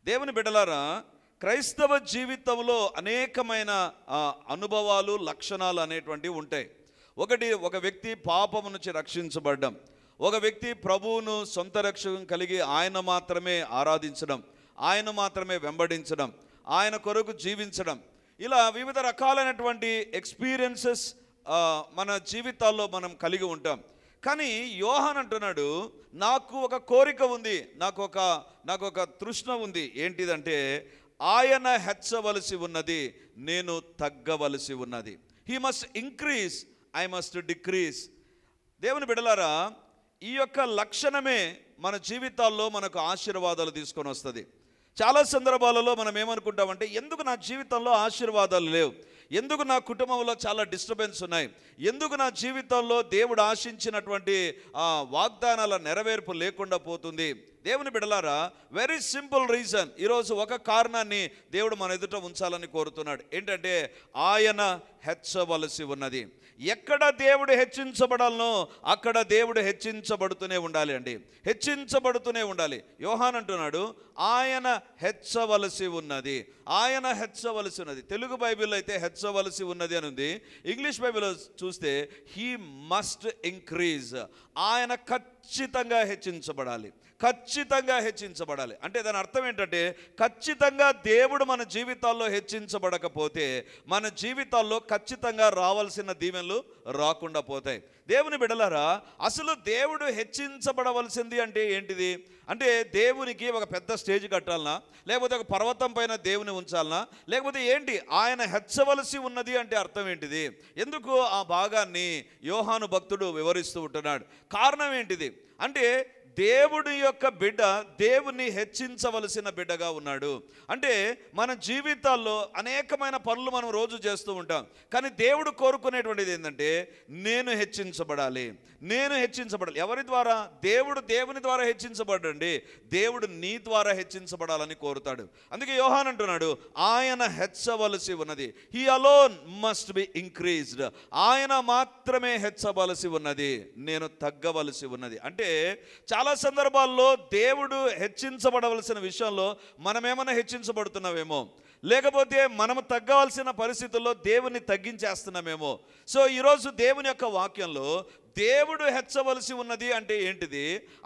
దేవుని బిడ్డలారా, క్రైస్తవ జీవితంలో అనేకమైన అనుభవాలు, లక్షణాలు అనేటువంటివి ఉంటాయి. ఒక వ్యక్తి పాపము నుంచి రక్షించబడ్డం, ఒక వ్యక్తి ప్రభువును సొంత రక్షణ కలిగి ఆయన మాత్రమే ఆరాధించడం, ఆయన మాత్రమే వెంబడించడం, ఆయన కొరకు జీవించడం, ఇలా వివిధ రకాలైనటువంటి ఎక్స్పీరియన్సెస్ మన జీవితాల్లో మనం కలిగి ఉంటాం. కానీ యోహాన్ అంటున్నాడు, నాకు ఒక కోరిక ఉంది, నాకు ఒక తృష్ణ ఉంది. ఏంటిదంటే ఆయన హెచ్చవలసి ఉన్నది, నేను తగ్గవలసి ఉన్నది. He must increase, I must decrease. దేవుని బిడ్డలారా, ఈ యొక్క లక్షణమే మన జీవితాల్లో మనకు ఆశీర్వాదాలు తీసుకొని వస్తుంది. చాలా సందర్భాలలో మనం ఏమనుకుంటామంటే, ఎందుకు నా జీవితంలో ఆశీర్వాదాలు లేవు, ఎందుకు నా కుటుంబంలో చాలా డిస్టర్బెన్స్ ఉన్నాయి, ఎందుకు నా జీవితంలో దేవుడు ఆశించినటువంటి వాగ్దానాల నెరవేర్పు లేకుండా పోతుంది. దేవుని బిడ్డలారా, వెరీ సింపుల్ రీజన్. ఈరోజు ఒక కారణాన్ని దేవుడు మన ఎదుట ఉంచాలని కోరుతున్నాడు. ఏంటంటే ఆయన హెచ్చవలసి ఉన్నది. ఎక్కడ దేవుడు హెచ్చించబడాలనో అక్కడ దేవుడు హెచ్చించబడుతూనే ఉండాలి అండి, హెచ్చించబడుతూనే ఉండాలి. యోహాన్ అంటున్నాడు, ఆయన హెచ్చవలసి ఉన్నది, ఆయన హెచ్చవలసి ఉన్నది. తెలుగు బైబిల్లో అయితే హెచ్చవలసి ఉన్నది అని ఉంది. ఇంగ్లీష్ బైబిల్లో చూస్తే హీ మస్ట్ ఇంక్రీజ్, ఆయన ఖచ్చితంగా హెచ్చించబడాలి, ఖచ్చితంగా హెచ్చించబడాలి. అంటే దాని అర్థం ఏంటంటే, ఖచ్చితంగా దేవుడు మన జీవితాల్లో హెచ్చించబడకపోతే మన జీవితాల్లో ఖచ్చితంగా రావాల్సిన దీవెనలు రాకుండా పోతాయి. దేవుని బిడ్డలారా, అసలు దేవుడు హెచ్చించబడవలసింది అంటే ఏంటిది? అంటే దేవునికి ఒక పెద్ద స్టేజ్ కట్టాలనా, లేకపోతే ఒక పర్వతం పైన దేవుని ఉంచాలనా, లేకపోతే ఏంటి? ఆయన హెచ్చవలసి ఉన్నది అంటే అర్థం ఏంటిది? ఎందుకు ఆ భాగాన్ని యోహాను భక్తుడు వివరిస్తూ ఉంటున్నాడు? కారణం ఏంటిది అంటే, దేవుడి యొక్క బిడ్డ దేవుని హెచ్చించవలసిన బిడ్డగా ఉన్నాడు. అంటే మన జీవితాల్లో అనేకమైన పనులు మనం రోజు చేస్తూ ఉంటాం, కానీ దేవుడు కోరుకునేటువంటిది ఏంటంటే, నేను హెచ్చించబడాలి, నేను హెచ్చించబడాలి. ఎవరి ద్వారా? దేవుని ద్వారా హెచ్చించబడండి, దేవుడు నీ ద్వారా హెచ్చించబడాలని కోరుతాడు. అందుకే యోహాన్ అంటున్నాడు, ఆయన హెచ్చవలసి ఉన్నది. He alone must be increased, ఆయన మాత్రమే హెచ్చవలసి ఉన్నది, నేను తగ్గవలసి ఉన్నది. అంటే చాలా సందర్భాల్లో దేవుడు హెచ్చించబడవలసిన విషయంలో మనమేమైనా హెచ్చించబడుతున్నామేమో, లేకపోతే మనము తగ్గవలసిన పరిస్థితుల్లో దేవుని తగ్గించేస్తున్నామేమో. సో ఈరోజు దేవుని యొక్క వాక్యంలో దేవుడు హెచ్చవలసి ఉన్నది అంటే ఏంటిది,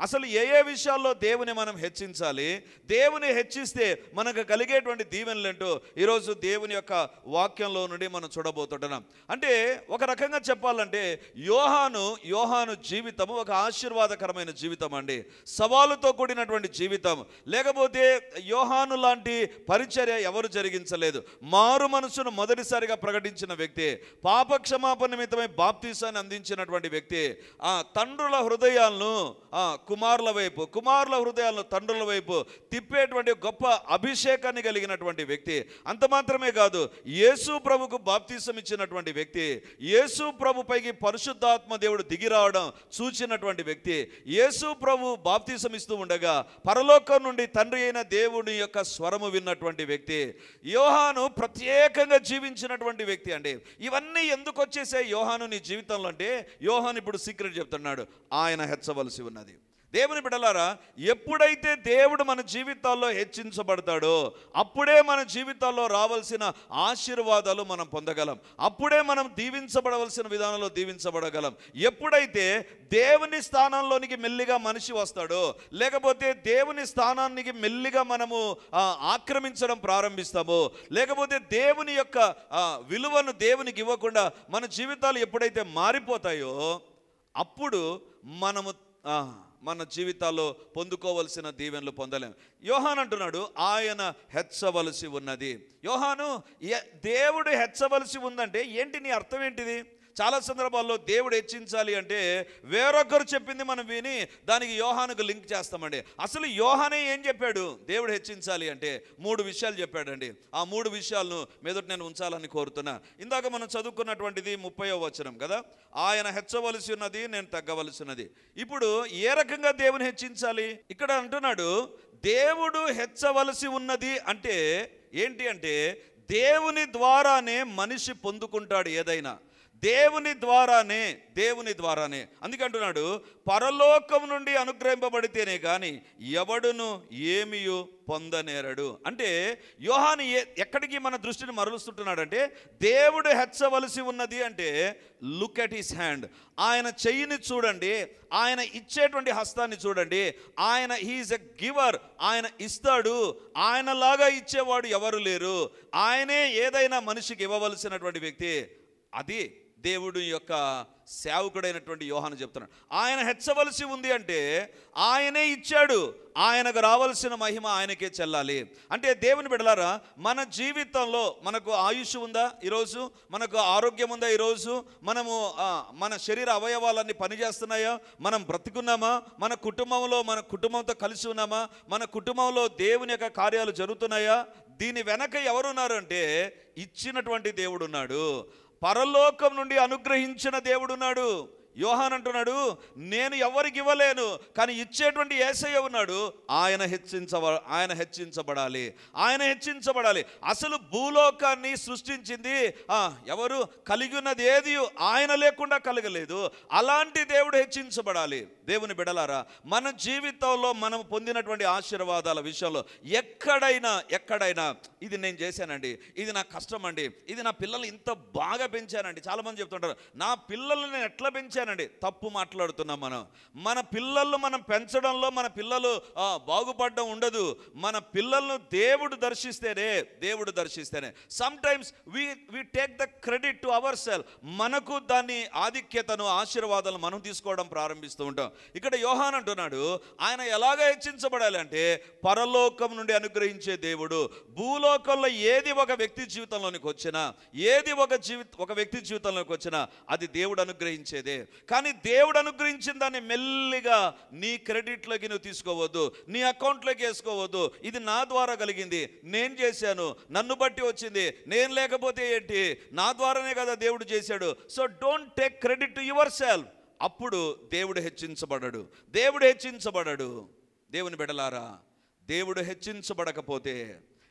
అసలు ఏ విషయాల్లో దేవుని మనం హెచ్చించాలి, దేవుని హెచ్చిస్తే మనకు కలిగేటువంటి దీవెనలు ఏంటో ఈరోజు దేవుని యొక్క వాక్యంలో నుండి మనం చూడబోతుంటున్నాం. అంటే ఒక రకంగా చెప్పాలంటే యోహాను జీవితము ఒక ఆశీర్వాదకరమైన జీవితం అండి, సవాలుతో కూడినటువంటి జీవితం. లేకపోతే యోహాను లాంటి పరిచర్య ఎవరు జరిగించలేదు. మారు మనసును మొదటిసారిగా ప్రకటించిన వ్యక్తి, పాప క్షమాపణ నిమిత్తమై బాప్తీసాన్ని అందించినటువంటి వ్యక్తి, తండ్రుల హృదయాలను కుమారుల వైపు, కుమారుల హృదయాలను తండ్రుల వైపు తిప్పేటువంటి గొప్ప అభిషేకాన్ని కలిగినటువంటి వ్యక్తి. అంత మాత్రమే కాదు, యేసు ప్రభుకు బాప్తీసం ఇచ్చినటువంటి వ్యక్తి, యేసు ప్రభు పైకి పరిశుద్ధాత్మ దేవుడు దిగి రావడం చూచినటువంటి వ్యక్తి, యేసు ప్రభు బాప్తీసం ఇస్తూ ఉండగా పరలోకం నుండి తండ్రి అయిన దేవుని యొక్క స్వరము విన్నటువంటి వ్యక్తి, యోహాను ప్రత్యేకంగా జీవించినటువంటి వ్యక్తి అండి. ఇవన్నీ ఎందుకు వచ్చేసాయి యోహాను నీ జీవితంలో అంటే, యోహాను ఇప్పుడు సీక్రెట్ చెప్తున్నాడు, ఆయన హెచ్చవలసి ఉన్నది. దేవుని బిడ్డలారా, ఎప్పుడైతే దేవుడు మన జీవితాల్లో హెచ్చించబడతాడో అప్పుడే మన జీవితాల్లో రావాల్సిన ఆశీర్వాదాలు మనం పొందగలం, అప్పుడే మనం దీవించబడవలసిన విధానంలో దీవించబడగలం. ఎప్పుడైతే దేవుని స్థానంలోనికి మెల్లిగా మనిషి వస్తాడో, లేకపోతే దేవుని స్థానానికి మెల్లిగా మనము ఆక్రమించడం ప్రారంభిస్తామో, లేకపోతే దేవుని యొక్క విలువను దేవునికి ఇవ్వకుండా మన జీవితాలు ఎప్పుడైతే మారిపోతాయో అప్పుడు మనము మన జీవితాల్లో పొందుకోవలసిన దీవెనలు పొందలేం. యోహాను అంటున్నాడు, ఆయన హెచ్చవలసి ఉన్నది. యోహాను, దేవుడు హెచ్చవలసి ఉందంటే ఏంటి, నీ అర్థం ఏంటిది? చాలా సందర్భాల్లో దేవుడు హెచ్చించాలి అంటే వేరొకరు చెప్పింది మనం విని దానికి యోహానుకు లింక్ చేస్తామండి. అసలు యోహానే ఏం చెప్పాడు దేవుడు హెచ్చించాలి అంటే? 3 విషయాలు చెప్పాడండి. ఆ 3 విషయాలను మీదట నేను ఉంచాలని కోరుతున్నా. ఇందాక మనం చదువుకున్నటువంటిది 30వ వచనం కదా, ఆయన హెచ్చవలసి ఉన్నది, నేను తగ్గవలసి ఉన్నది. ఇప్పుడు ఏ రకంగా దేవుని హెచ్చించాలి? ఇక్కడ అంటున్నాడు, దేవుడు హెచ్చవలసి ఉన్నది అంటే ఏంటి అంటే, దేవుని ద్వారానే మనిషి పొందుకుంటాడు ఏదైనా. దేవుని ద్వారానే అందుకంటున్నాడు, పరలోకం నుండి అనుగ్రహింపబడితేనే కానీ ఎవడును ఏమియు పొందనేరడు. అంటే యోహాను ఎక్కడికి మన దృష్టిని మరలుస్తుంటున్నాడంటే, దేవుడు హెచ్చవలసి ఉన్నది అంటే లుక్ ఎట్ హిస్ హ్యాండ్, ఆయన చెయ్యిని చూడండి, ఆయన ఇచ్చేటువంటి హస్తాన్ని చూడండి. ఆయన హీఈస్ ఎ గివర్, ఆయన ఇస్తాడు, ఆయనలాగా ఇచ్చేవాడు ఎవరు లేరు. ఆయనే ఏదైనా మనిషికి ఇవ్వవలసినటువంటి వ్యక్తి. అది దేవుడు యొక్క సేవకుడైనటువంటి యోహాను చెప్తున్నాడు. ఆయన హెచ్చవలసి ఉంది అంటే ఆయనే ఇచ్చాడు, ఆయనకు రావాల్సిన మహిమ ఆయనకే చెల్లాలి. అంటే దేవుని బిడ్డలారా, మన జీవితంలో మనకు ఆయుష్ ఉందా ఈరోజు? మనకు ఆరోగ్యం ఉందా ఈరోజు? మనము మన శరీర అవయవాలన్నీ పనిచేస్తున్నాయా? మనం బ్రతికున్నామా? మన కుటుంబంతో కలిసి ఉన్నామా? మన కుటుంబంలో దేవుని యొక్క కార్యాలు జరుగుతున్నాయా? దీని వెనక ఎవరున్నారు అంటే ఇచ్చినటువంటి దేవుడు ఉన్నాడు, పరలోకం నుండి అనుగ్రహించిన దేవుడున్నాడు. యోహాన్ అంటున్నాడు, నేను ఎవరికి ఇవ్వలేను, కానీ ఇచ్చేటువంటి యేసయ్య ఉన్నాడు, ఆయన హెచ్చించబడాలి. అసలు భూలోకాన్ని సృష్టించింది ఎవరు? కలిగి ఉన్నది ఏది ఆయన లేకుండా కలగలేదు. అలాంటి దేవుడు హెచ్చించబడాలి. దేవుని బిడలారా, మన జీవితంలో మనం పొందినటువంటి ఆశీర్వాదాల విషయంలో ఎక్కడైనా ఇది నేను చేశానండి, ఇది నా కష్టం అండి, ఇది నా పిల్లలు ఇంత బాగా పెంచానండి. చాలామంది చెప్తుంటారు, నా పిల్లల్ని నేను ఎట్లా పెంచానండి. తప్పు మాట్లాడుతున్నాం. మన పిల్లలు మనం పెంచడంలో మన పిల్లలు బాగుపడడం ఉండదు. మన పిల్లలను దేవుడు దర్శిస్తేనే some times we take the credit to our self. మనకు దాన్ని ఆధిక్యతను ఆశీర్వాదాలు మనం తీసుకోవడం ప్రారంభిస్తూ ఉంటాం. ఇక్కడ యోహాన్ అంటున్నాడు, ఆయన ఎలాగ హెచ్చించబడాలి అంటే పరలోకం నుండి అనుగ్రహించే దేవుడు. భూలోకంలో ఏది ఒక వ్యక్తి జీవితంలోనికి వచ్చినా, ఒక వ్యక్తి జీవితంలోకి వచ్చినా అది దేవుడు అనుగ్రహించేదే. కానీ దేవుడు అనుగ్రహించిన దాన్ని మెల్లిగా నీ క్రెడిట్లోకి నువ్వు తీసుకోవద్దు, నీ అకౌంట్లోకి వేసుకోవద్దు. ఇది నా ద్వారా కలిగింది, నేను చేశాను, నన్ను బట్టి వచ్చింది, నేను లేకపోతే ఏంటి, నా ద్వారానే కదా దేవుడు చేశాడు. So don't take credit to your self. అప్పుడు దేవుడు హెచ్చించబడడు. దేవుని బిడ్డలారా, దేవుడు హెచ్చించబడకపోతే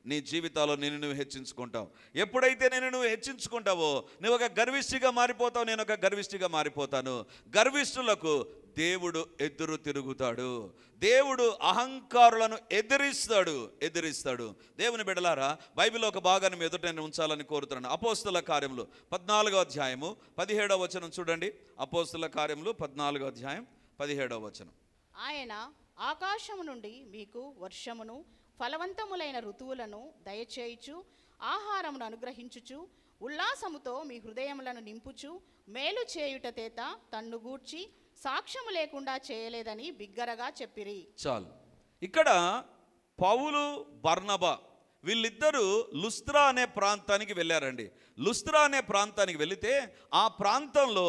నీ జీవితాల్లో నువ్వు హెచ్చించుకుంటావు. ఎప్పుడైతే నువ్వు హెచ్చించుకుంటావో నువ్వు ఒక గర్విష్ఠిగా మారిపోతావు, నేను ఒక గర్విష్ఠిగా మారిపోతాను. గర్విష్ఠులకు దేవుడు ఎదురు తిరుగుతాడు. దేవుడు అహంకారులను ఎదిరిస్తాడు. దేవుని బిడ్డలారా, బైబిల్లో ఒక భాగాన్ని మీ ఎదుట నేను ఉంచాలని కోరుతున్నాను. అపోస్తుల కార్యములు 14వ అధ్యాయము 17వ వచనం చూడండి. అపోస్తుల కార్యములు 14వ అధ్యాయం 17వ వచనం. ఆయన ఆకాశము నుండి మీకు వర్షమును ఫలవంతములైన ఋతువులను దయచేయుచు ఆహారమును అనుగ్రహించుచు ఉల్లాసముతో మీ హృదయములను నింపుచు మేలు చేయుట చేత తన్ను గూర్చి సాక్ష్యము లేకుండా చేయలేదని బిగ్గరగా చెప్పిరి. చాలు. ఇక్కడ పౌలు, బర్నబా వీళ్ళిద్దరూ లుస్త్రా అనే ప్రాంతానికి వెళ్ళారండి. లుస్త్రా అనే ప్రాంతానికి వెళితే ఆ ప్రాంతంలో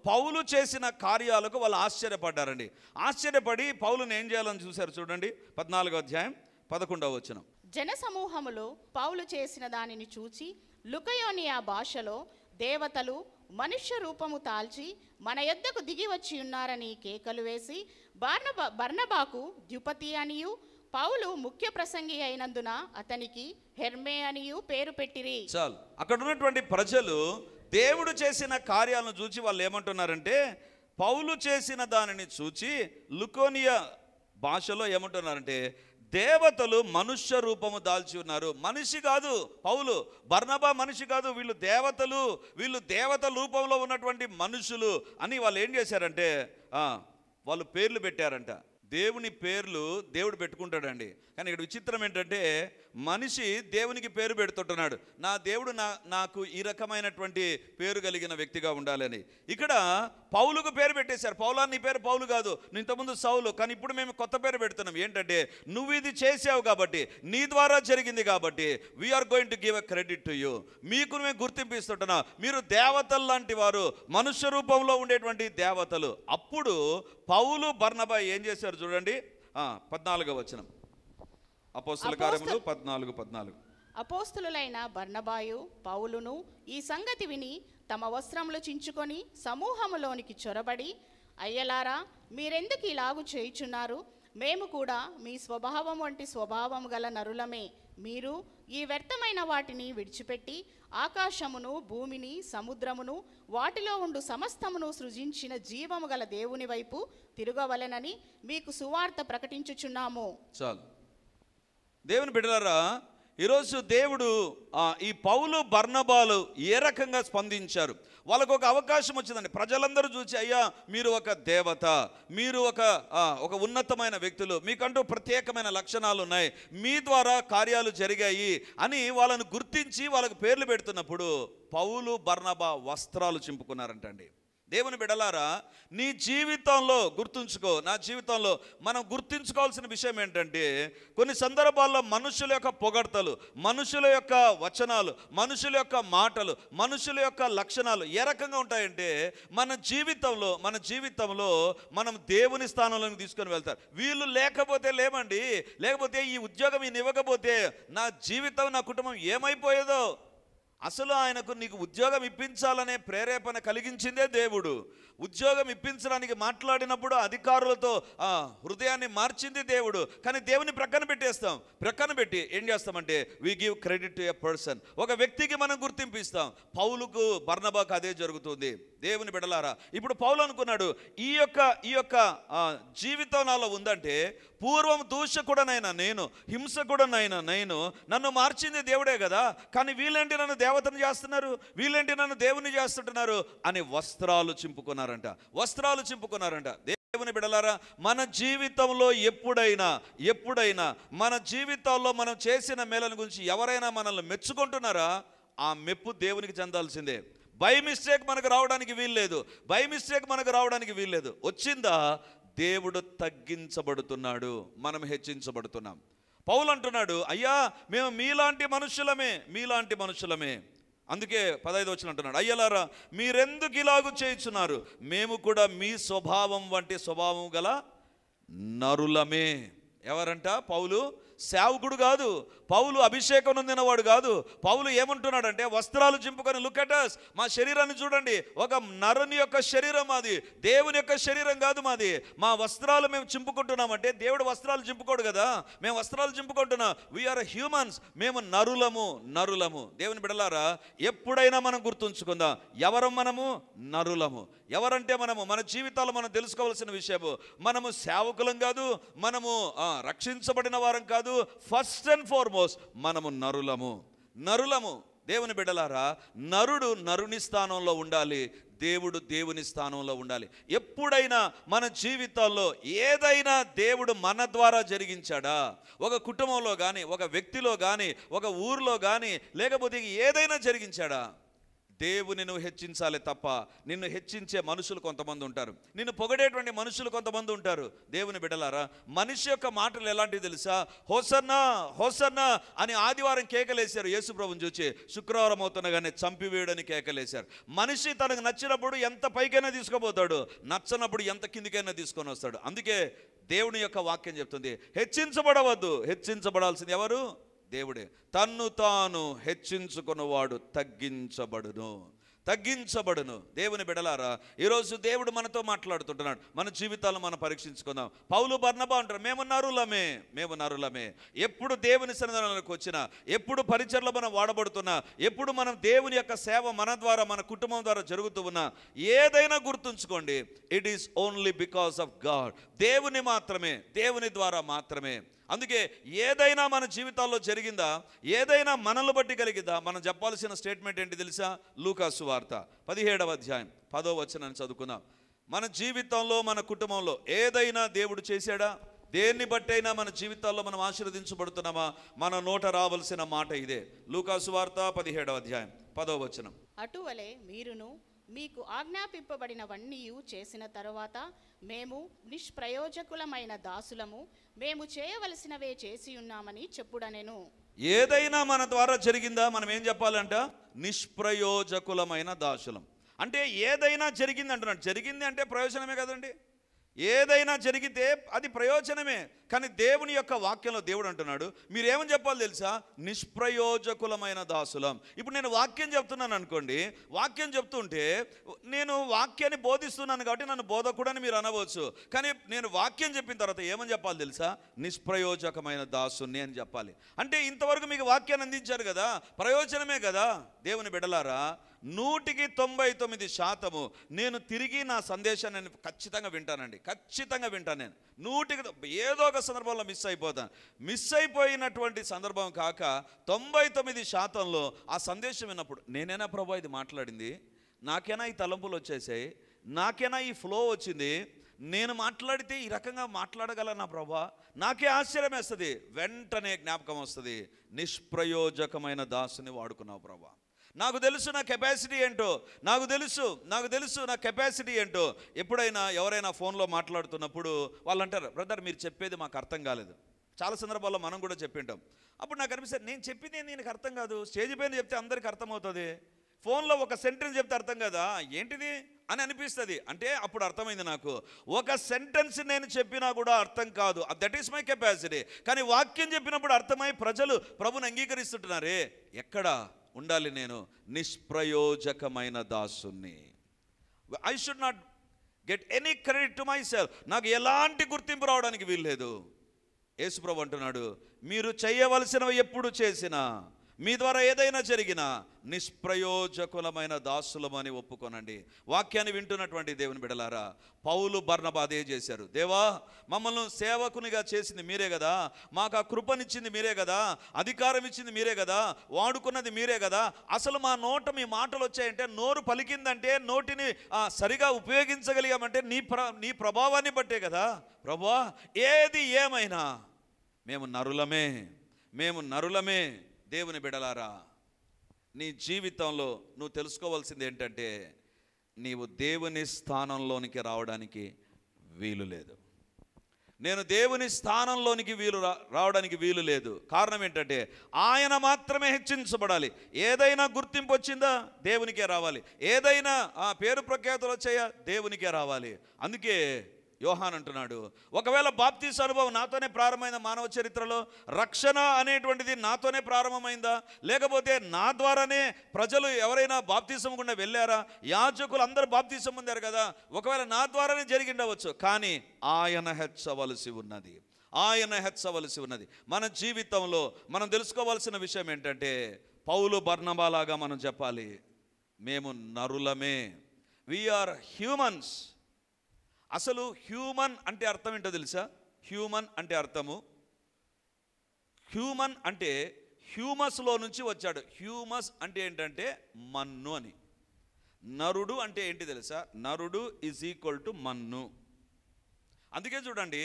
పౌలు చేసిన కార్యాలకు వాళ్ళు ఆశ్చర్యపడ్డారండి. ఆశ్చర్యపడి పౌలుని ఏం చేయాలని చూశారు. చూడండి 14వ అధ్యాయం 11వ వచనం. జన సమూహములో పౌలు చేసిన దానిని చూచి లుకయోనియా భాషలో దేవతలు మనుష్య రూపము తాల్చి మన యొద్దకు దిగి వచ్చి ఉన్నారని కేకలు వేసి బర్నబాకు ద్యుపతి అనియు పౌలు ముఖ్య ప్రసంగి అయినందున అతనికి హెర్మే అనియు పేరు పెట్టిరి. చాలు. అక్కడ ఉన్నటువంటి ప్రజలు దేవుడు చేసిన కార్యాలను చూచి వాళ్ళు ఏమంటున్నారంటే, పౌలు చేసిన దానిని చూచి లుకోనియా భాషలో ఏమంటున్నారంటే, దేవతలు మనుష్య రూపము దాల్చి ఉన్నారు. మనిషి కాదు పౌలు, బర్నబా మనిషి కాదు, వీళ్ళు దేవతల రూపంలో ఉన్నటువంటి మనుషులు అని వాళ్ళు ఏం చేశారంటే వాళ్ళు పేర్లు పెట్టారంట. దేవుని పేర్లు దేవుడు పెట్టుకుంటాడండి. కానీ ఇక్కడ విచిత్రం ఏంటంటే మనిషి దేవునికి పేరు పెడుతుంటున్నాడు. నా దేవుడు నాకు ఈ రకమైనటువంటి పేరు కలిగిన వ్యక్తిగా ఉండాలని. ఇక్కడ పౌలుకు పేరు పెట్టేశారు. పౌలా, నీ పేరు పౌలు కాదు, నీ ఇంతకుముందు సౌలు, కానీ ఇప్పుడు మేము కొత్త పేరు పెడుతున్నాం. ఏంటంటే నువ్వు ఇది చేసావు కాబట్టి, నీ ద్వారా జరిగింది కాబట్టి we're going to give a credit to you. మీకు మేము గుర్తింపు ఇస్తుంటున్నా, మీరు దేవతలు లాంటి వారు, మనుష్య రూపంలో ఉండేటువంటి దేవతలు. అప్పుడు పౌలు, బర్నబా ఏం చేశారు చూడండి 14వ వచనం. అపోస్తుల కార్యములు 14:14. అపోస్తులైన బర్నబాయు పౌలును ఈ సంగతి విని తమ వస్త్రములు చించుకొని సమూహములోనికి చొరబడి, అయ్యలారా, మీరెందుకు ఇలాగు చేయుచున్నారు? మేము కూడా మీ స్వభావం వంటి స్వభావం గల నరులమే. మీరు ఈ వ్యర్థమైన వాటిని విడిచిపెట్టి ఆకాశమును భూమిని సముద్రమును వాటిలో ఉండు సమస్తమును సృజించిన జీవము గల దేవుని వైపు తిరగవలెనని మీకు సువార్త ప్రకటించుచున్నాము. చాలు. దేవుని బిడ్డలారా, ఈరోజు దేవుడు ఈ పౌలు బర్నబాలు ఏ రకంగా స్పందించారు, వాళ్ళకు ఒక అవకాశం వచ్చిందండి. ప్రజలందరూ చూసి, అయ్యా మీరు ఒక దేవత, మీరు ఒక ఉన్నతమైన వ్యక్తులు, మీకంటూ ప్రత్యేకమైన లక్షణాలు ఉన్నాయి, మీ ద్వారా కార్యాలు జరిగాయి అని వాళ్ళను గుర్తించి వాళ్ళకు పేర్లు పెడుతున్నప్పుడు పౌలు బర్నబా వస్త్రాలు చింపుకున్నారంటండి. దేవుని బిడ్డలారా, నీ జీవితంలో గుర్తుంచుకో, నా జీవితంలో మనం గుర్తుంచుకోవాల్సిన విషయం ఏంటంటే, కొన్ని సందర్భాల్లో మనుషుల యొక్క పొగడ్తలు, మనుషుల యొక్క వచనాలు, మనుషుల యొక్క మాటలు, మనుషుల యొక్క లక్షణాలు ఏ రకంగా ఉంటాయంటే మన జీవితంలో మనం దేవుని స్థానంలోకి తీసుకొని వెళ్తారు. వీళ్ళు లేకపోతే లేమండి, లేకపోతే ఈ ఉద్యోగం ఈయన ఇవ్వకపోతే నా జీవితం, నా కుటుంబం ఏమైపోయేదో. అసలు ఆయనకు నీకు ఉద్యోగం ఇప్పించాలనే ప్రేరేపణ కలిగించిందే దేవుడు. ఉద్యోగం ఇప్పించడానికి మాట్లాడినప్పుడు అధికారులతో హృదయాన్ని మార్చింది దేవుడు. కానీ దేవుని ప్రక్కన పెట్టి ఏం చేస్తామంటే we give credit to a person. ఒక వ్యక్తికి మనం గుర్తింపు ఇస్తాం. పౌలుకు బర్నబాకు అదే జరుగుతుంది. దేవుని బిడ్డలారా, ఇప్పుడు పౌలు అనుకున్నాడు, ఈ యొక్క జీవితం నాలో ఉందంటే పూర్వం దూషకుడనైనా నేను, హింసకుడనైనా నేను, నన్ను మార్చింది దేవుడే కదా, కానీ వీళ్ళేంటి నన్ను దేవతను చేస్తున్నారు, వీళ్ళేంటి నన్ను దేవుని చేస్తుంటున్నారు అని వస్త్రాలు చింపుకున్నారంట. దేవుని బిడ్డలారా, మన జీవితంలో ఎప్పుడైనా మన జీవితాల్లో మనం చేసిన మేలను గురించి ఎవరైనా మనల్ని మెచ్చుకుంటున్నారా, ఆ మెప్పు దేవునికి చెందాల్సిందే. బై మిస్టేక్ మనకు రావడానికి వీల్లేదు. వచ్చిందా, దేవుడు తగ్గించబడుతున్నాడు, మనం హెచ్చించబడుతున్నాం. పౌలు అంటున్నాడు, అయ్యా మేము మీలాంటి మనుషులమే. అందుకే 15వ వచనం అంటున్నాడు, అయ్యలారా మీరెందుకు ఇలాగూ చేయుచున్నారు, మేము కూడా మీ స్వభావం వంటి స్వభావం గల నరులమే. ఎవరంట? పౌలు సేవకుడు కాదు, పౌలు అభిషేకం నొందినవాడు కాదు. పౌలు ఏమంటున్నాడంటే, వస్త్రాలు చింపుకొని లుక్ ఎట్ us, మా శరీరాన్ని చూడండి, ఒక నరుని యొక్క శరీరం మాది, దేవుని యొక్క శరీరం కాదు మాది. మా వస్త్రాలు మేము చింపుకుంటున్నామంటే దేవుడు వస్త్రాలు చింపుకోడు కదా, మేము వస్త్రాలు చింపుకుంటున్నాం. వీఆర్ హ్యూమన్స్, మేము నరులము. దేవుని బిడ్డలారా, ఎప్పుడైనా మనం గుర్తుంచుకుందాం, ఎవరు మనము? నరులము. ఎవరంటే మన జీవితాలు మనం తెలుసుకోవాల్సిన విషయము, మనము సేవకులం కాదు, మనము రక్షించబడిన వారం కాదు. ఫస్ట్ అండ్ ఫార్మోస్ట్ మనము నరులము. దేవుని బిడ్డలారా, నరుడు నరుని స్థానంలో ఉండాలి, దేవుడు దేవుని స్థానంలో ఉండాలి. ఎప్పుడైనా మన జీవితాల్లో ఏదైనా దేవుడు మన ద్వారా జరిగించాడా, ఒక కుటుంబంలో కానీ, ఒక వ్యక్తిలో కానీ, ఒక ఊరిలో కానీ, లేకపోతే ఏదైనా జరిగించాడా, దేవుని నువ్వు హెచ్చించాలి తప్ప నిన్ను హెచ్చించే మనుషులు కొంతమంది ఉంటారు, నిన్ను పొగడేటువంటి మనుషులు కొంతమంది ఉంటారు. దేవుని బిడ్డలారా, మనిషి యొక్క మాటలు ఎలాంటివి తెలుసా? హోసన్నా అని ఆదివారం కేకలేశారు యేసు ప్రభువుని చూచి, శుక్రవారం అవుతున్నగానే చంపివేయడని కేకలేశారు. మనిషి తనకు నచ్చినప్పుడు ఎంత పైకైనా తీసుకుపోతాడు, నచ్చనప్పుడు ఎంత కిందికైనా తీసుకొని వస్తాడు. అందుకే దేవుని యొక్క వాక్యం చెప్తుంది, హెచ్చించబడవద్దు, హెచ్చించబడాల్సింది ఎవరు? దేవుడే. తన్ను తాను హెచ్చించుకున్నవాడు తగ్గించబడును. దేవుని బిడ్డలారా, ఈరోజు దేవుడు మనతో మాట్లాడుతుంటున్నాడు. మన జీవితాలను మనం పరీక్షించుకుందాం. పౌలు బర్నబా అంటారు, మేము నరులమే. ఎప్పుడు దేవుని సన్నిధానానికి వచ్చినా, ఎప్పుడు పరిచర్లో మనం వాడబడుతున్నా, ఎప్పుడు మనం దేవుని యొక్క సేవ మన ద్వారా, మన కుటుంబం ద్వారా జరుగుతూ ఉన్నా, ఏదైనా గుర్తుంచుకోండి, it is only because of God. దేవుని ద్వారా మాత్రమే. అందుకే ఏదైనా మన జీవితాల్లో జరిగిందా, ఏదైనా మనల్ని బట్టి కలిగిందా, మనం చెప్పాల్సిన స్టేట్మెంట్ ఏంటి తెలుసా? లూకా సువార్త 17వ అధ్యాయం 10వ వచనాన్ని చదువుకుందాం. మన జీవితంలో, మన కుటుంబంలో ఏదైనా దేవుడు చేశాడా? దేన్ని బట్టైనా మన జీవితాల్లో మనం ఆశీర్వదించబడుతున్నామా? మన నోట రావాల్సిన మాట ఇదే. లూకా సువార్త 17వ అధ్యాయం 10వ వచనం. అటువలే మీరును మీకు ఆజ్ఞాపింపబడినవన్నీ చేసిన తరువాత, మేము నిష్ప్రయోజకులమైన దాసులము, మేము చేయవలసినవే చేసి ఉన్నామని చెప్పుడనెను. ఏదైనా మన ద్వారా జరిగిందా, మనం ఏం చెప్పాలంట? నిష్ప్రయోజకులమైన దాసులం. అంటే ఏదైనా జరిగింది అంటున్నాడు. జరిగింది అంటే ప్రయోజనమే కదండి. ఏదైనా జరిగితే అది ప్రయోజనమే. కానీ దేవుని యొక్క వాక్యంలో దేవుడు అంటున్నాడు, మీరేమని చెప్పాలి తెలుసా? నిష్ప్రయోజకులమైన దాసులం. ఇప్పుడు నేను వాక్యం చెప్తున్నాను అనుకోండి, వాక్యం చెప్తుంటే నేను వాక్యాన్ని బోధిస్తున్నాను కాబట్టి నన్ను బోధకుడని మీరు అనవచ్చు. కానీ నేను వాక్యం చెప్పిన తర్వాత ఏమని చెప్పాలి తెలుసా? నిష్ప్రయోజకమైన దాసుని అని చెప్పాలి. అంటే ఇంతవరకు మీకు వాక్యాన్ని అందించారు కదా, ప్రయోజనమే కదా. దేవుని బిడ్డలారా, 99% నేను తిరిగి నా సందేశాన్ని నేను ఖచ్చితంగా వింటానండి. ఖచ్చితంగా వింటాను. నేను 100 ఏదో ఒక సందర్భంలో మిస్ అయిపోతాను. మిస్ అయిపోయినటువంటి సందర్భం కాక 99%లో ఆ సందేశం విన్నప్పుడు నేనేనా ప్రభా ఇది మాట్లాడింది? నాకేనా ఈ తలంపులు వచ్చేసాయి? నాకేనా ఈ ఫ్లో వచ్చింది? నేను మాట్లాడితే ఈ రకంగా మాట్లాడగలనా ప్రభా? నాకే ఆశ్చర్యం వేస్తుంది. వెంటనే జ్ఞాపకం వస్తుంది, నిష్ప్రయోజకమైన దాసుని వాడుకున్నావు ప్రభా. నాకు తెలుసు నా కెపాసిటీ ఏంటో, నాకు తెలుసు నా కెపాసిటీ ఏంటో. ఎప్పుడైనా ఎవరైనా ఫోన్లో మాట్లాడుతున్నప్పుడు వాళ్ళు అంటారు, బ్రదర్ మీరు చెప్పేది మాకు అర్థం కాలేదు. చాలా సందర్భాల్లో మనం కూడా చెప్పింటాం. అప్పుడు నాకు అనిపిస్తుంది, నేను చెప్పింది నీకు అర్థం కాదు. స్టేజ్ పైన చెప్తే అందరికీ అర్థమవుతుంది, ఫోన్లో ఒక సెంటెన్స్ చెప్తే అర్థం కదా, ఏంటిది అని అనిపిస్తుంది. అంటే అప్పుడు అర్థమైంది నాకు, ఒక సెంటెన్స్ నేను చెప్పినా కూడా అర్థం కాదు, దట్ ఈస్ మై కెపాసిటీ. కానీ వాక్యం చెప్పినప్పుడు అర్థమై ప్రజలు ప్రభుని అంగీకరిస్తుంటున్నారే. ఎక్కడ ఉండాలి నేను? నిష్ప్రయోజకమైన దాసుని. I should not get any credit to my self. నాకు ఎలాంటి గుర్తింపు రావడానికి వీల్లేదు. యేసుప్రభు అంటున్నాడు, మీరు చేయవలసినవి ఎప్పుడు చేసినా, మీ ద్వారా ఏదైనా జరిగినా నిష్ప్రయోజకులమైన దాసులమని ఒప్పుకోనండి. వాక్యాన్ని వింటున్నటువంటి దేవుని బిడలారా, పౌలు బర్నబా అదే చేశారు. దేవా, మమ్మల్ని సేవకునిగా చేసింది మీరే కదా, మాకు ఆ కృపనిచ్చింది మీరే కదా, అధికారం ఇచ్చింది మీరే కదా, వాడుకున్నది మీరే కదా. అసలు మా నోట మీ మాటలు వచ్చాయంటే, నోరు పలికిందంటే, నోటిని సరిగా ఉపయోగించగలిగామంటే నీ ప్రభావాన్ని బట్టే కదా ప్రభువా. ఏది ఏమైనా మేము నరులమే. దేవుని బిడలారా, నీ జీవితంలో నువ్వు తెలుసుకోవాల్సింది ఏంటంటే, నీవు దేవుని స్థానంలోనికి రావడానికి వీలు లేదు. నేను దేవుని స్థానంలోనికి రావడానికి వీలు లేదు. కారణం ఏంటంటే, ఆయన మాత్రమే హెచ్చించబడాలి. ఏదైనా గుర్తింపు వచ్చిందా, దేవునికే రావాలి. ఏదైనా పేరు ప్రఖ్యాతులు వచ్చాయా, దేవునికే రావాలి. అందుకే యోహాన్ అంటున్నాడు, ఒకవేళ బాప్తీసు అనుభవం నాతోనే ప్రారంభమైందా, మానవ చరిత్రలో రక్షణ అనేటువంటిది నాతోనే ప్రారంభమైందా, లేకపోతే నా ద్వారానే ప్రజలు ఎవరైనా బాప్తీసం గుండా వెళ్ళారా? యాజకులు అందరూ బాప్తీసం పొందారు కదా, ఒకవేళ నా ద్వారానే జరిగిండవచ్చు. కానీ ఆయన హెచ్చవలసి ఉన్నది. మన జీవితంలో మనం తెలుసుకోవాల్సిన విషయం ఏంటంటే, పౌలు బర్నబాలాగా మనం చెప్పాలి, మేము నరులమే. We are humans. అసలు హ్యూమన్ అంటే అర్థం ఏంటో తెలుసా? హ్యూమన్ అంటే అర్థము, హ్యూమన్ అంటే హ్యూమస్లో నుంచి వచ్చాడు. హ్యూమస్ అంటే ఏంటంటే మన్ను అని. నరుడు అంటే ఏంటి తెలుసా? నరుడు ఈజ్ ఈక్వల్ టు మన్ను. అందుకే చూడండి,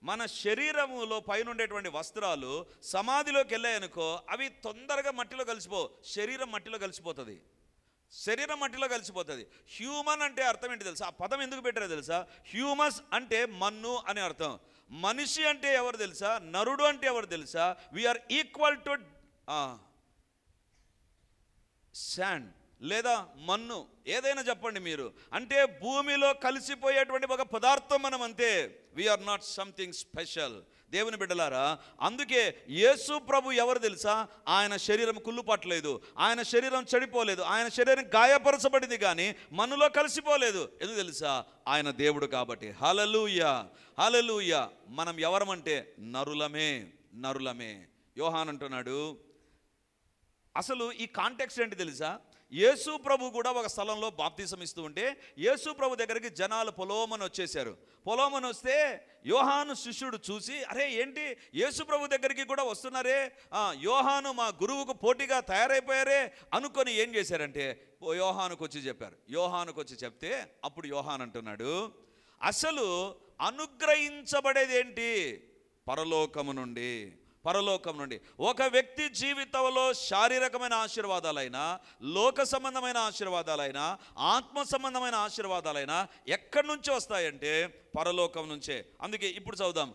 మన శరీరములో పైన ఉండేటువంటి వస్త్రాలు సమాధిలోకి వెళ్ళాయనుకో, అవి తొందరగా మట్టిలో శరీరం మట్టిలో కలిసిపోతుంది. హ్యూమన్ అంటే అర్థం ఏంటి తెలుసా? ఆ పదం ఎందుకు పెట్టారో తెలుసా? హ్యూమస్ అంటే మన్ను అని అర్థం. మనిషి అంటే ఎవరు తెలుసా? నరుడు అంటే ఎవరు తెలుసా? వీఆర్ ఈక్వల్ టు శాండ్ లేదా మన్ను, ఏదైనా చెప్పండి మీరు. అంటే భూమిలో కలిసిపోయేటువంటి ఒక పదార్థం మనం, అంతే. We're not something special. దేవుని బిడ్డలారా, అందుకే యేసు ప్రభు ఎవరు తెలుసా? ఆయన శరీరం కుళ్ళుపట్టలేదు, ఆయన శరీరం చెడిపోలేదు, ఆయన శరీరం గాయపరచబడింది కానీ మన్నులో కలిసిపోలేదు. ఎందుకు తెలుసా? ఆయన దేవుడు కాబట్టి. హల్లెలూయా, హల్లెలూయా. మనం ఎవరమంటే నరులమే. యోహాన్ అంటున్నాడు, అసలు ఈ కాంటెక్స్ట్ ఏంటి తెలుసా? యేసు ప్రభు కూడా ఒక స్థలంలో బాప్తిసం ఇస్తూ ఉంటే, యేసు ప్రభు దగ్గరికి జనాలు పొలోమని వచ్చేసారు. పొలోమని వస్తే యోహాను శిష్యుడు చూసి, అరే ఏంటి యేసు ప్రభు దగ్గరికి కూడా వస్తున్నారే, యోహాను మా గురువుకు పోటీగా తయారైపోయారే అనుకొని ఏం చేశారంటే యోహానుకు వచ్చి చెప్పారు. యోహానుకు వచ్చి చెప్తే అప్పుడు యోహాన్ అంటున్నాడు, అసలు అనుగ్రహించబడేది ఏంటి? పరలోకము నుండి. ఒక వ్యక్తి జీవితంలో శారీరకమైన ఆశీర్వాదాలైనా, లోక సంబంధమైన ఆశీర్వాదాలైనా, ఆత్మ సంబంధమైన ఆశీర్వాదాలైనా ఎక్కడి నుంచి వస్తాయంటే పరలోకం నుంచే. అందుకే ఇప్పుడు చదువుదాం,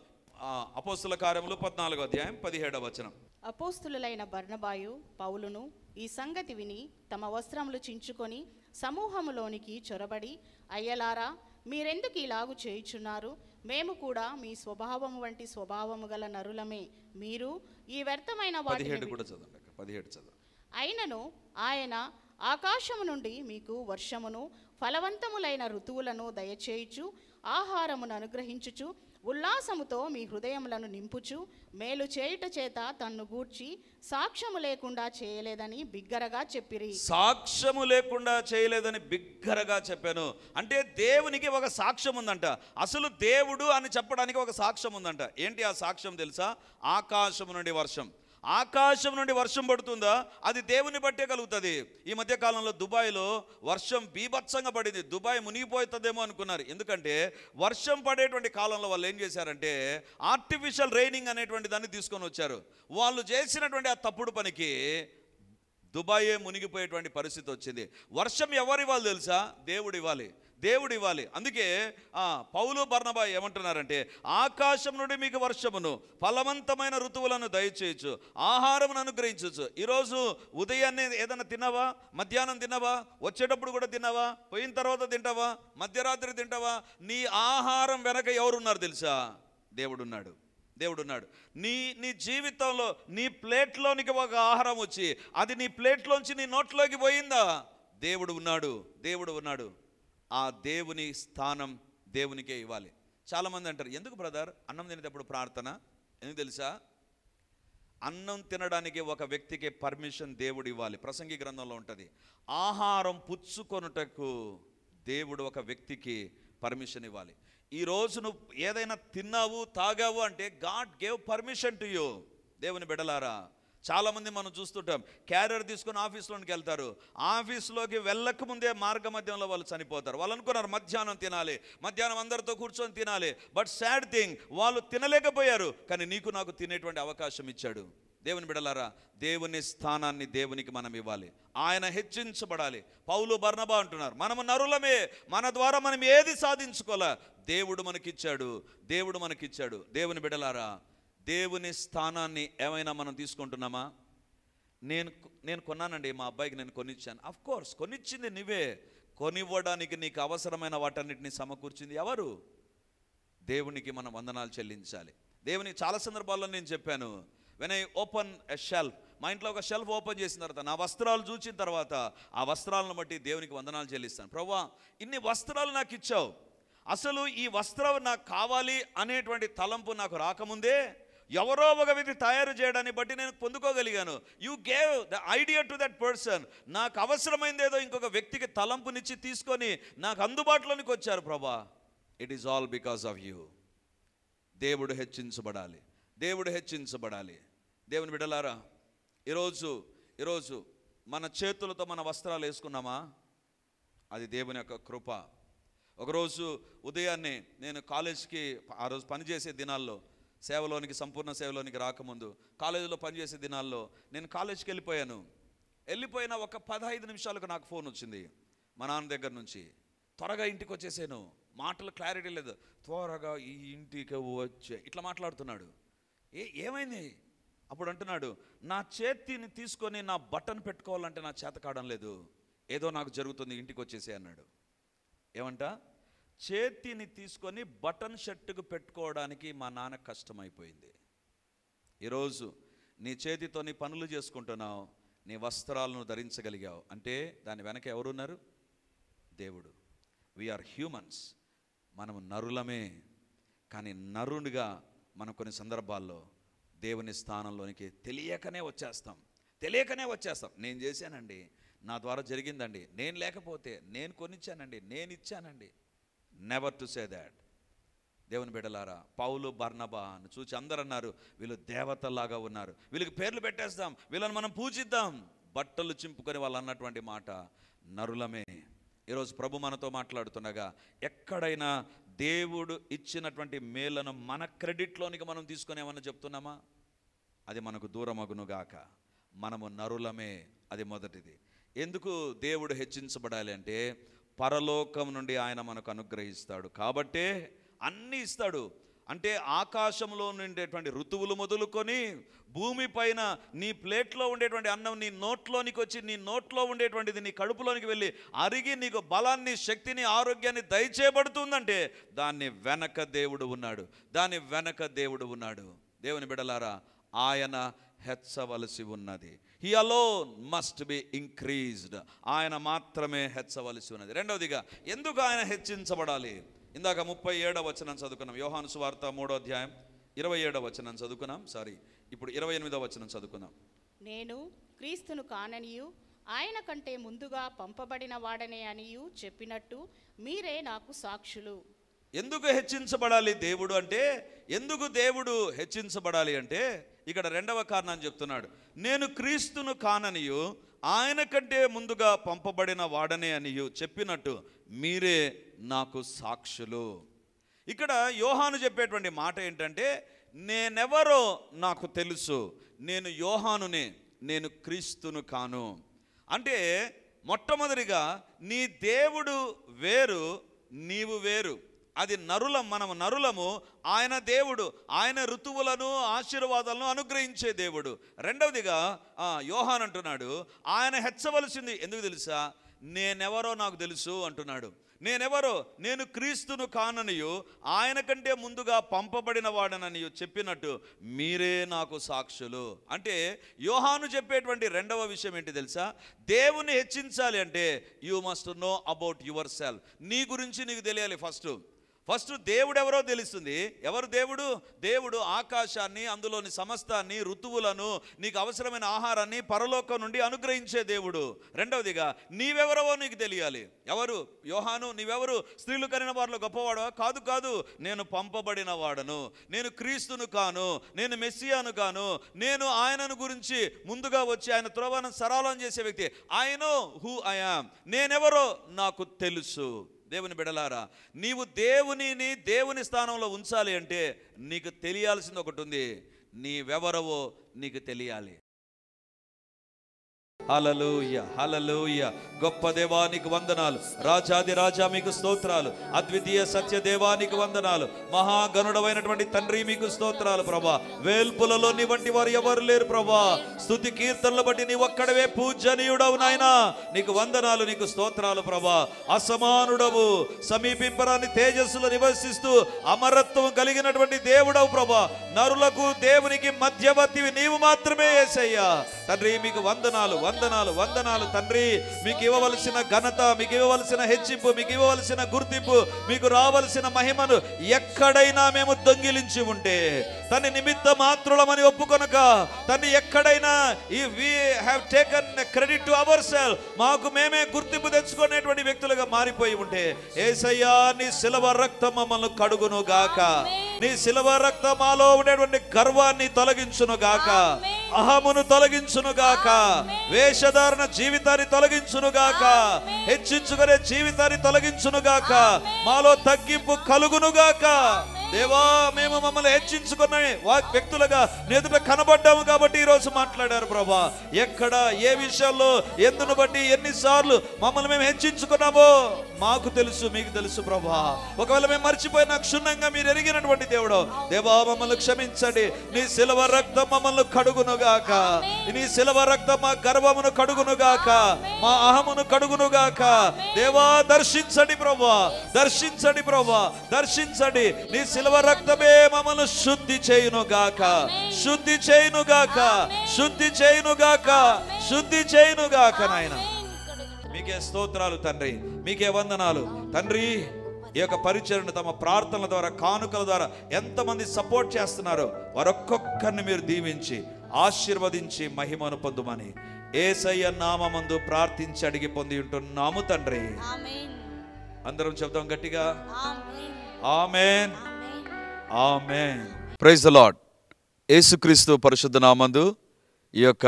అపోస్తుల కార్యములు 14వ అధ్యాయం 17వ వచనం. అపోస్తులైన బర్నబాయు పౌలును ఈ సంగతి విని తమ వస్త్రములు చించుకొని సమూహములోనికి చొరబడి, అయ్యలారా, మీరెందుకు ఇలాగు చేయుచున్నారు? మేము కూడా మీ స్వభావము వంటి స్వభావము గల నరులమే. మీరు ఈ వ్యర్థమైన వాటిని 17 కూడా చదవండి అక్క, 17 చదవండి. అయినను ఆయన ఆకాశము నుండి మీకు వర్షమును ఫలవంతములైన ఋతువులను దయచేయుచు ఆహారమును అనుగ్రహించుచు ఉల్లాసముతో మీ హృదయములను నింపుచు మేలు చేయుట చేత తన్ను గూర్చి సాక్ష్యము లేకుండా చేయలేదని బిగ్గరగా చెప్పిరి. సాక్ష్యము లేకుండా చేయలేదని బిగ్గరగా చెప్పాను అంటే దేవునికి ఒక సాక్ష్యం ఉందంట. అసలు దేవుడు అని చెప్పడానికి ఒక సాక్ష్యం ఉందంట. ఏంటి ఆ సాక్ష్యం తెలుసా? ఆకాశం నుండి వర్షం. ఆకాశం నుండి వర్షం పడుతుందా? అది దేవుని బట్టే కలుగుతుంది. ఈ మధ్య కాలంలో దుబాయ్లో వర్షం బీభత్సంగా పడింది. దుబాయ్ మునిగిపోతుందేమో అనుకున్నారు. ఎందుకంటే వర్షం పడేటువంటి కాలంలో వాళ్ళు ఏం చేశారంటే ఆర్టిఫిషియల్ రైనింగ్ అనేటువంటి దాన్ని తీసుకొని వచ్చారు. వాళ్ళు చేసినటువంటి ఆ తప్పుడు పనికి దుబాయే మునిగిపోయేటువంటి పరిస్థితి వచ్చింది. వర్షం ఎవరు ఇవ్వాలి తెలుసా? దేవుడు ఇవ్వాలి, దేవుడు ఇవ్వాలి. అందుకే పౌలు బర్నబా ఏమంటున్నారంటే ఆకాశం నుండి మీకు వర్షమును ఫలవంతమైన ఋతువులను దయచేయచ్చు, ఆహారమును అనుగ్రహించవచ్చు. ఈరోజు ఉదయాన్నే ఏదైనా తిన్నావా? మధ్యాహ్నం తిన్నావా? వచ్చేటప్పుడు కూడా తిన్నావా? పోయిన తర్వాత తింటావా? మధ్యరాత్రి తింటావా? నీ ఆహారం వెనక ఎవరున్నారు తెలుసా? దేవుడున్నాడు, దేవుడున్నాడు. నీ జీవితంలో నీ ప్లేట్లోనికి ఒక ఆహారం వచ్చి అది నీ ప్లేట్లోంచి నీ నోట్లోకి పోయిందా? దేవుడు ఉన్నాడు, దేవుడు ఉన్నాడు. ఆ దేవుని స్థానం దేవునికే ఇవ్వాలి. చాలామంది అంటారు, ఎందుకు బ్రదర్ అన్నం తినేటప్పుడు ప్రార్థన? ఎందుకు తెలుసా? అన్నం తినడానికి ఒక వ్యక్తికి పర్మిషన్ దేవుడు ఇవ్వాలి. ప్రసంగి గ్రంథంలో ఉంటుంది. ఆహారం పుచ్చుకొనుటకు దేవుడు ఒక వ్యక్తికి పర్మిషన్ ఇవ్వాలి. ఈరోజు నువ్వు ఏదైనా తిన్నావు, తాగావు అంటే God gave permission to you. దేవుని బిడ్డలారా, చాలామంది మనం చూస్తుంటాం, క్యారియర్ తీసుకొని ఆఫీస్లోనికి వెళ్తారు. ఆఫీస్లోకి వెళ్ళక ముందే మార్గ మధ్యంలో వాళ్ళు చనిపోతారు. వాళ్ళు అనుకున్నారు మధ్యాహ్నం తినాలి, మధ్యాహ్నం అందరితో కూర్చొని తినాలి. బట్ సాడ్ థింగ్, వాళ్ళు తినలేకపోయారు. కానీ నీకు నాకు తినేటువంటి అవకాశం ఇచ్చాడు. దేవుని బిడ్డలారా, దేవుని స్థానాన్ని దేవునికి మనం ఇవ్వాలి. ఆయన హెచ్చించబడాలి. పౌలు బర్నబా అంటున్నారు, మనము నరులమే, మన ద్వారా మనం ఏది సాధించుకోలే, దేవుడు మనకిచ్చాడు, దేవుడు మనకిచ్చాడు. దేవుని బిడ్డలారా, దేవుని స్థానాన్ని ఏమైనా మనం తీసుకుంటున్నామా? నేను కొన్నానండి, మా అబ్బాయికి నేను కొనిచ్చాను. అఫ్ కోర్స్ కొనిచ్చింది నువ్వే. కొనివ్వడానికి నీకు అవసరమైన వాటన్నిటిని సమకూర్చింది ఎవరు? దేవునికి మనం వందనాలు చెల్లించాలి. దేవునికి చాలా సందర్భాల్లో నేను చెప్పాను, when I open a shelf, మా ఇంట్లో ఒక షెల్ఫ్ ఓపెన్ చేసిన తర్వాత నా వస్త్రాలు చూసిన తర్వాత ఆ వస్త్రాలను బట్టి దేవునికి వందనాలు చెల్లిస్తాను. ప్రభువా, ఇన్ని వస్త్రాలు నాకు ఇచ్చావు, అసలు ఈ వస్త్రం నాకు కావాలి అనేటువంటి తలంపు నాకు రాకముందే ఎవరో ఒక వ్యక్తి తయారు చేయడాన్ని బట్టి నేను పొందుకోగలిగాను. You gave the idea to that person. నాకు అవసరమైంది ఏదో ఇంకొక వ్యక్తికి తలంపునిచ్చి తీసుకొని నాకు అందుబాటులోనికి వచ్చారు. ప్రభా, it is all because of you. దేవుడు హెచ్చించబడాలి, దేవుడు హెచ్చించబడాలి. దేవుని బిడ్డలారా, ఈరోజు మన చేతులతో మన వస్త్రాలు వేసుకున్నామా? అది దేవుని యొక్క కృప. ఒకరోజు ఉదయాన్నే నేను కాలేజ్కి, ఆ రోజు పనిచేసే దినాల్లో, సేవలోనికి సంపూర్ణ సేవలోనికి రాకముందు కాలేజీలో పనిచేసే దినాల్లో నేను కాలేజ్కి వెళ్ళిపోయిన ఒక 15 నిమిషాలకు నాకు ఫోన్ వచ్చింది మా నాన్న దగ్గర నుంచి. త్వరగా ఇంటికి వచ్చేసాను, మాటలు క్లారిటీ లేదు, త్వరగా ఈ ఇంటికి వచ్చే ఇట్లా మాట్లాడుతున్నాడు. ఏమైంది? అప్పుడు అంటున్నాడు, నా చేతిని తీసుకొని నా బటన్ పెట్టుకోవాలంటే నా చేత కావడం లేదు, ఏదో నాకు జరుగుతుంది, ఇంటికి వచ్చేసే అన్నాడు. ఏమంట? చేతిని తీసుకొని బటన్ షర్టుకు పెట్టుకోవడానికి మా నాన్న కష్టమైపోయింది. ఈరోజు నీ చేతితో నీ పనులు చేసుకుంటున్నావు, నీ వస్త్రాలను ధరించగలిగావు అంటే దాని వెనక ఎవరున్నారు? దేవుడు. వీఆర్ హ్యూమన్స్, మనము నరులమే. కానీ నరునిగా మనం కొన్ని సందర్భాల్లో దేవుని స్థానంలోనికి తెలియకనే వచ్చేస్తాం. నేను చేశానండి, నా ద్వారా జరిగిందండి, నేను లేకపోతే, నేను కొనిచ్చానండి, నేను ఇచ్చానండి. Never to say that. దేవుని బిడ్డలారా, పౌలు బర్నబాను చూసి అందరు అన్నారు, వీళ్ళు దేవతల్లాగా ఉన్నారు, వీళ్ళకి పేర్లు పెట్టేస్తాం, వీళ్ళని మనం పూజిద్దాం. బట్టలు చింపుకొని వాళ్ళు అన్నటువంటి మాట నరులమే. ఈరోజు ప్రభు మనతో మాట్లాడుతుండగా ఎక్కడైనా దేవుడు ఇచ్చినటువంటి మేలను మన క్రెడిట్లోనికి మనం తీసుకొని ఏమన్నా చెప్తున్నామా? అది మనకు దూరమగునుగాక. మనము నరులమే, అది మొదటిది. ఎందుకు దేవుడు హెచ్చించబడాలి అంటే పరలోకం నుండి ఆయన మనకు అనుగ్రహిస్తాడు కాబట్టే అన్నీ ఇస్తాడు. అంటే ఆకాశంలో ఉండేటువంటి ఋతువులు మొదలుకొని భూమి పైన నీ ప్లేట్లో ఉండేటువంటి అన్నం నీ నోట్లోనికి వచ్చి నీ నోట్లో ఉండేటువంటిది నీ కడుపులోనికి వెళ్ళి అరిగి నీకు బలాన్ని, శక్తిని, ఆరోగ్యాన్ని దయచేయబడుతుందంటే దాన్ని వెనక దేవుడు ఉన్నాడు, దాని వెనక దేవుడు ఉన్నాడు. దేవుని బిడ్డలారా, ఆయన హెచ్చవలసి ఉన్నది. He alone must be increased. ఆయన మాత్రమే హెచ్చవలసి ఉన్నది. రెండవదిగా ఎందుకు ఆయన హెచ్చించబడాలి? ఇందాక 37వ వచనం చదువుకున్నాం. యోహాను సువార్త 3వ అధ్యాయం 27వ వచనం చదువుకున్నాం. ఇప్పుడు 28వ వచనం చదువుకున్నాం. నేను క్రీస్తును కాననియు ఆయన కంటే ముందుగా పంపబడిన వాడనే అనియు చెప్పినట్టు మీరే నాకు సాక్షులు. ఎందుకు హెచ్చించబడాలి దేవుడు అంటే, ఎందుకు దేవుడు హెచ్చించబడాలి అంటే ఇక్కడ రెండవ కారణాన్ని చెప్తున్నాడు. నేను క్రీస్తును కాననియు ఆయన కంటే ముందుగా పంపబడిన వాడనే అనియు చెప్పినట్టు మీరే నాకు సాక్షులు. ఇక్కడ యోహాను చెప్పేటువంటి మాట ఏంటంటే, నేనెవరో నాకు తెలుసు, నేను యోహానునే, నేను క్రీస్తును కాను. అంటే మొట్టమొదటిగా నీ దేవుడు వేరు, నీవు వేరు. అది మనము నరులము, ఆయన దేవుడు, ఆయన ఋతువులను, ఆశీర్వాదాలను అనుగ్రహించే దేవుడు. రెండవదిగా యోహాను అంటున్నాడు, ఆయన హెచ్చవలసింది ఎందుకు తెలుసా? నేనెవరో నాకు తెలుసు అంటున్నాడు. నేనెవరో, నేను క్రీస్తును కాననియు ఆయన కంటే ముందుగా పంపబడిన వాడననియు చెప్పినట్టు మీరే నాకు సాక్షులు. అంటే యోహాను చెప్పేటువంటి రెండవ విషయం ఏంటి తెలుసా? దేవుని హెచ్చించాలి అంటే you must know about your self. నీ గురించి నీకు తెలియాలి. ఫస్ట్ దేవుడు ఎవరో తెలుస్తుంది. ఎవరు దేవుడు? దేవుడు ఆకాశాన్ని, అందులోని సమస్తాన్ని, ఋతువులను, నీకు అవసరమైన ఆహారాన్ని పరలోకం నుండి అనుగ్రహించే దేవుడు. రెండవదిగా నీవెవరో నీకు తెలియాలి. ఎవరు? యోహాను, నీవెవరు? స్త్రీలు కనిన వారిలో గొప్పవాడవా? కాదు, నేను పంపబడిన వాడను, నేను క్రీస్తును కాను, నేను మెస్సియాను కాను, నేను ఆయనను గురించి ముందుగా వచ్చి ఆయన త్రోవను సరళం చేసే వ్యక్తి. I know who I am. నేనెవరో నాకు తెలుసు. దేవుని బిడలారా, నీవు దేవుని స్థానంలో ఉంచాలి అంటే నీకు తెలియాల్సింది ఒకటి ఉంది. నీవెవరవో నీకు తెలియాలి. హల్లెలూయా, హల్లెలూయా. గొప్ప దేవానికి వందనాలు, రాజాది రాజా మీకు స్తోత్రాలు, అద్వితీయ సత్య దేవానికి వందనాలు, మహాగణుడమైనటువంటి తండ్రి మీకు స్తోత్రాలు ప్రభా. వేల్పులలో నీ వంటి వారు ఎవరు లేరు ప్రభా. స్తుతి కీర్తనలు బట్టి నీ ఒక్కడవే పూజనీయుడవు నాయనా. నీకు వందనాలు, నీకు స్తోత్రాలు ప్రభా. అసమానుడవు, సమీపింపరాని తేజస్సులో నివసిస్తూ అమరత్వం కలిగినటువంటి దేవుడవు ప్రభా. నరులకు దేవునికి మధ్యవర్తివి నీవు మాత్రమే యేసయ్యా. తండ్రి మీకు వందనాలు, వందనాలు తండ్రి. మీకు ఇవ్వవలసిన ఘనత, మీకు ఇవ్వవలసిన హెచ్చింపు, మీకు ఇవ్వవలసిన గుర్తింపు, మీకు రావలసిన మహిమను ఎక్కడైనా మేము దొంగిలించి ఉంటే తన నిమిత్త మాత్రులమని ఒప్పుకొనక, తను ఎక్కడైనా we have taken credit to ourselves, మాకు మేమే గుర్తింపు తెచ్చుకునేటువంటి వ్యక్తులుగా మారిపోయి ఉంటే యేసయ్యా నీ శిలువ రక్తం మమ్మల్ని కడుగును గాక. నీ శిలువ రక్తం మాలో ఉండేటువంటి గర్వాన్ని తొలగించును గాక, అహమును తొలగించును గాక, వేషధారణ జీవితాన్ని తొలగించును గాక, హెచ్చించుకునే జీవితాన్ని తొలగించును గాక, మాలో తగ్గింపు కలుగును గాక. దేవా, మేము మమ్మల్ని హెచ్చించుకున్న వ్యక్తులుగా ఎదుట కనబడ్డాము కాబట్టి ఈరోజు మాట్లాడారు ప్రభా. ఎక్కడ, ఏ విషయాల్లో, ఎందును బట్టి, ఎన్నిసార్లు మమ్మల్ని మేము హెచ్చించుకున్నామో మాకు తెలుసు, మీకు తెలుసు ప్రభా. ఒకవేళ మేము మర్చిపోయినా క్షుణ్ణంగా మీరు ఎరిగినటువంటి దేవుడు దేవా, మమ్మల్ని క్షమించండి. నీ శిలువ రక్తం మమ్మల్ని కడుగునుగాక, నీ శిలువ రక్తం మా గర్వమును కడుగునుగాక, మా అహమును కడుగునుగాక. దేవా దర్శించండి ప్రభా, దర్శించండి ప్రభా, దర్శించండి. నీ శిలువ రక్తమే మమ్మల్ని శుద్ధి చేయునుగాక, శుద్ధి చేయునుగాక, శుద్ధి చేయునుగాక, శుద్ధి చేయునుగాక. నాయన మీకే స్తోత్రాలు తండ్రి, మీకే వందనాలు తండ్రి. ఈ యొక్క పరిచర్ను తమ ప్రార్థనల ద్వారా, కానుకల ద్వారా ఎంతమంది సపోర్ట్ చేస్తున్నారో వారొక్కొక్కరిని మీరు దీవించి ఆశీర్వదించి మహిమను పొందుమని యేసయ్య నామమందు ప్రార్థించి అడిగి పొంది ఉంటున్నాము తండ్రి. అందరం చెప్దాం గట్టిగా, amen, amen. Praise the lord. యేసుక్రీస్తు పరిశుద్ధ నామందు ఈ యొక్క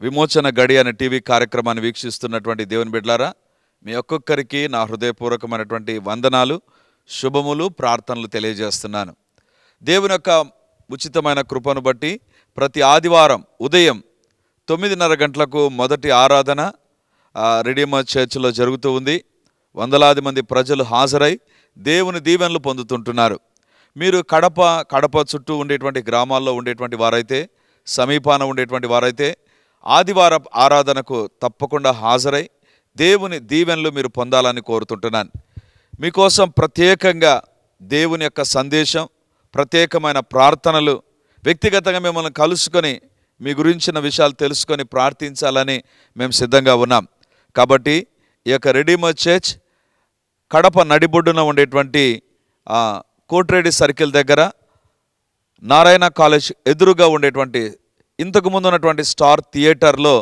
విమోచన గడి అనే టీవీ కార్యక్రమాన్ని వీక్షిస్తున్నటువంటి దేవుని బిడ్డలారా, మీ ఒక్కొక్కరికి నా హృదయపూర్వకమైనటువంటి వందనాలు, శుభములు, ప్రార్థనలు తెలియజేస్తున్నాను. దేవుని యొక్క ఉచితమైన కృపను బట్టి ప్రతి ఆదివారం ఉదయం 9:30 గంటలకు మొదటి ఆరాధన రెడీమర్ చర్చిలో జరుగుతూ ఉంది. వందలాది మంది ప్రజలు హాజరై దేవుని దీవెనలు పొందుతుంటున్నారు. మీరు కడప చుట్టూ ఉండేటువంటి గ్రామాల్లో ఉండేటువంటి వారైతే, సమీపాన ఉండేటువంటి వారైతే ఆదివార ఆరాధనకు తప్పకుండా హాజరై దేవుని దీవెనలు మీరు పొందాలని కోరుతుంటున్నాను. మీకోసం ప్రత్యేకంగా దేవుని యొక్క సందేశం, ప్రత్యేకమైన ప్రార్థనలు, వ్యక్తిగతంగా మిమ్మల్ని కలుసుకొని మీ గురించిన విషయాలు తెలుసుకొని ప్రార్థించాలని మేము సిద్ధంగా ఉన్నాం. కాబట్టి ఈ యొక్క రెడీమర్ చర్చ్ కడప నడిబొడ్డున ఉండేటువంటి కోట్రేడి సర్కిల్ దగ్గర నారాయణ కాలేజ్ ఎదురుగా ఉండేటువంటి ఇంతకుముందు ఉన్నటువంటి స్టార్ థియేటర్లో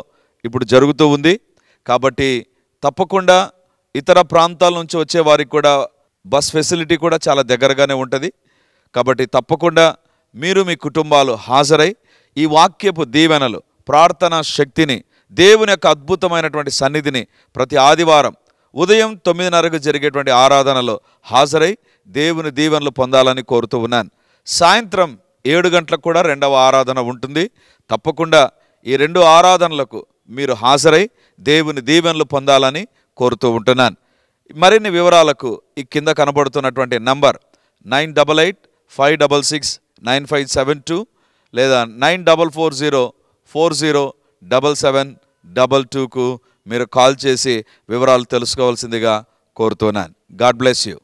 ఇప్పుడు జరుగుతూ ఉంది. కాబట్టి తప్పకుండా ఇతర ప్రాంతాల నుంచి వచ్చే వారికి కూడా బస్ ఫెసిలిటీ కూడా చాలా దగ్గరగానే ఉంటుంది. కాబట్టి తప్పకుండా మీరు మీ కుటుంబాలు హాజరై ఈ వాక్యపు దీవెనలు, ప్రార్థనా శక్తిని, దేవుని యొక్క అద్భుతమైనటువంటి సన్నిధిని ప్రతి ఆదివారం ఉదయం 9:30కు జరిగేటువంటి ఆరాధనలో హాజరై దేవుని దీవెనలు పొందాలని కోరుతూ ఉన్నాను. సాయంత్రం 7 గంటలకు కూడా 2వ ఆరాధన ఉంటుంది. తప్పకుండా ఈ 2 ఆరాధనలకు మీరు హాజరై దేవుని దీవెనలు పొందాలని కోరుతూ ఉంటున్నాను. మరిన్ని వివరాలకు ఈ కింద కనబడుతున్నటువంటి నంబర్ 9885669572 లేదా 9440407722కు మీరు కాల్ చేసి వివరాలు తెలుసుకోవాల్సిందిగా కోరుతున్నాను. God bless you.